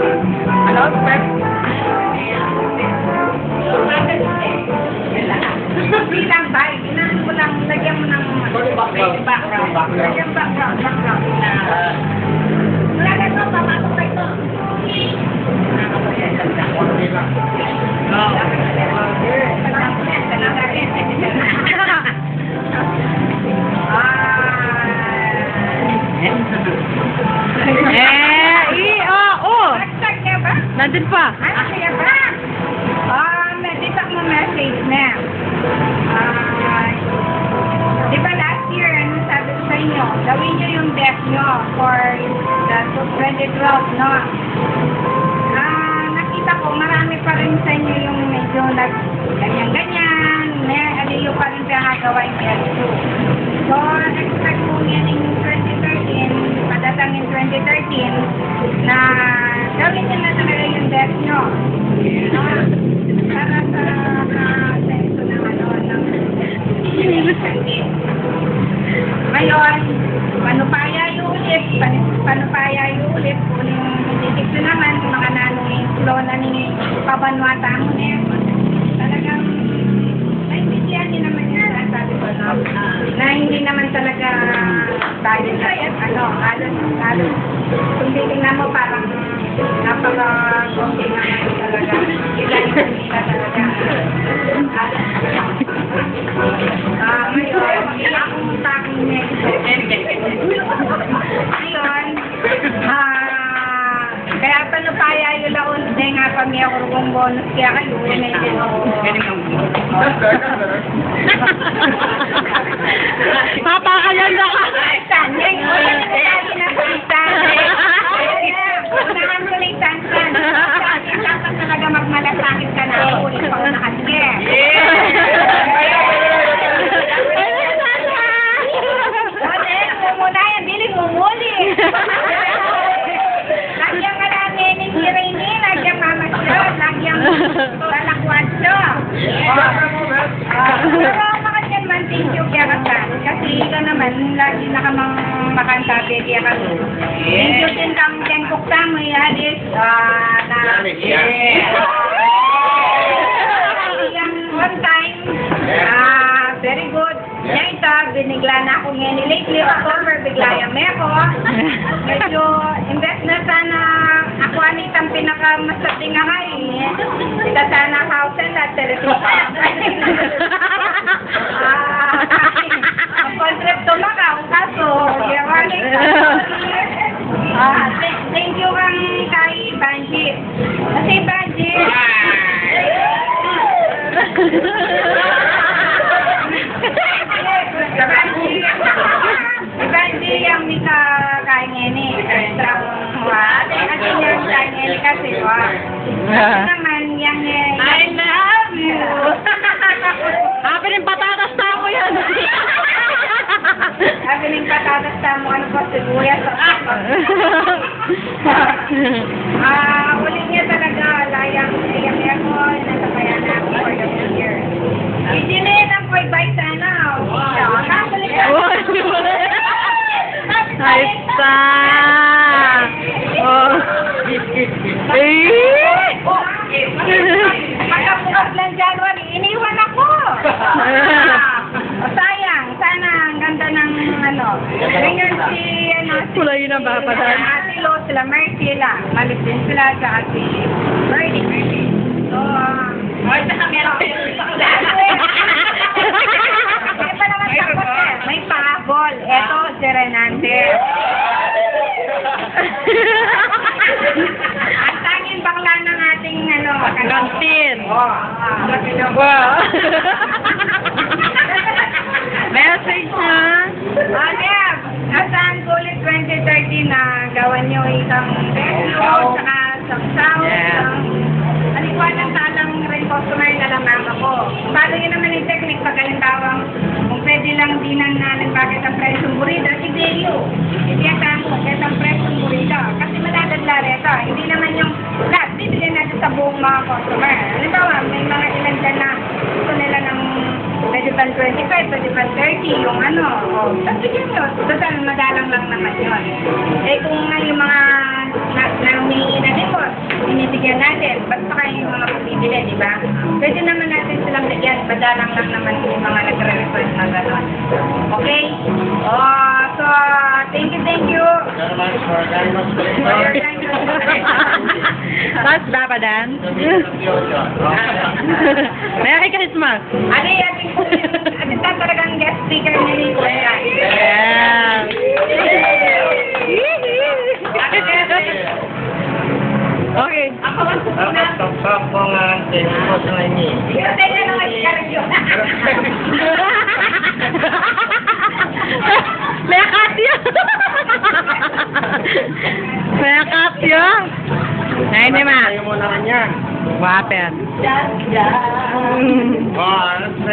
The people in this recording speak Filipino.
Ano? Pep? Bilang bay, inaan mo lang, lagyan mo ng background. Lagyan background na. Lagyan mo, pamasok na ito. Nandun pa. Ano kaya ba? Medita mo message na. Di ba last year, ano sabi ko sa inyo, gawin nyo yung death nyo for the 2012, no? Nakita ko, marami pa rin sa inyo yung medyo ganyan-ganyan, may aliyo pa rin pinagawa yung death nyo. So, expect mo yan yung 2013, padatangin 2013, na gawin nyo na talaga yung death nyo. Para sa senso ng ng ngayon, panupaya yung ulit, kuling dito naman, mga nanong lona ni Pabanwata mo na yan. Talagang, naintindihan din naman yan, sabi ko, no? Na hindi naman talaga tayo halos, kung titignan mo parang napaka-konti naman talaga. Ilan yung talaga. Ngayon, akong taking ngayon, kaya panupaya yung laon, hindi nga pa may ako rung bonus, kaya kayo, medyo. Papakalan na ka. Sanjay, wala na natin na Sanjay. Unahan mo lang Sanjay. Dapat talaga magmalasakit ka na ako, ikaw na kasi. Mumuna yan, biling mumuli. Lagyang ka namin ni Rainy, lagyang mamasyo, lagyang balakwasyo. Pero makasyan man, thank you kaya kasan. Kasi ikaw naman, lagi na ka mang makanta, kaya ka. Thank you din kang tengkok sa mo, Alis. One time, very good. Yan ito, binigla na ako ngayon. Lately, October, bigla yung meko. Medyo, invest na sana ako anitang pinakamasaping nga eh. Ika sana house and that, ang concept to makaw, kaso, thank you kang kay Banji. Kasi Banji, Banji yang mika kain ini, terang wah, ada yang kain ini kasih wah. Naman yang I love you. Happy ng patatas na ako yan. Sabi ng patatas tamo, ano ba, sibuyas o ulit niya talaga, layang ako, nasabayan na ako for the year. Isinin ang ko'y bike sana. Kakalik ka. Ayos ka. Oh. Pagkabukas lang January, iniwan ako. Sayang, sana ang ganda ng ganyan si Pula yun ang bapadan. Ate Lo, sila Mercy lang. Malis din sila sa Ate Mercy. So, ay, sa meron may pahabol. Eto, si Renante. Ang tanging bakla ng ating Kantin. Wow. Message na. Deb, asan ko ulit 2013 na gawan nyo isang video, saka saksaw, alikuan ng talang rin customer na lang mama ko. Paano yun naman yung technique pag alintawang kung pwede lang dinan natin bakit ang presyong burida, si Delio. Hindi ang bakit ang presyong burida. Kasi madadadla rito. Hindi naman yung lahat, bibili natin sa buong mga customer. Halimbawa, may mga ilan dyan na gusto nila ng pwede pa 25, pwede pa 30, yung tapos bigyan nyo. Total, madalang lang naman yun. Eh kung nga yung mga na humingi na din po, ba? Pwede naman natin silang bigyan. Badalang lang naman yung mga nagre-request na gano'n. Okay? Oh, so, thank you. Very much for For your kind Tapos Papa Dan. Merry Christmas. Ano yung ating talagang guest speaker ni Nico? Yeah. Okay. Ako ang pupunta. Ikaw tayo na naman sigarilyo. May akasya. May akasya. Ay, di ma. Ayaw mo naman yan. Wapen. Oh, ano sa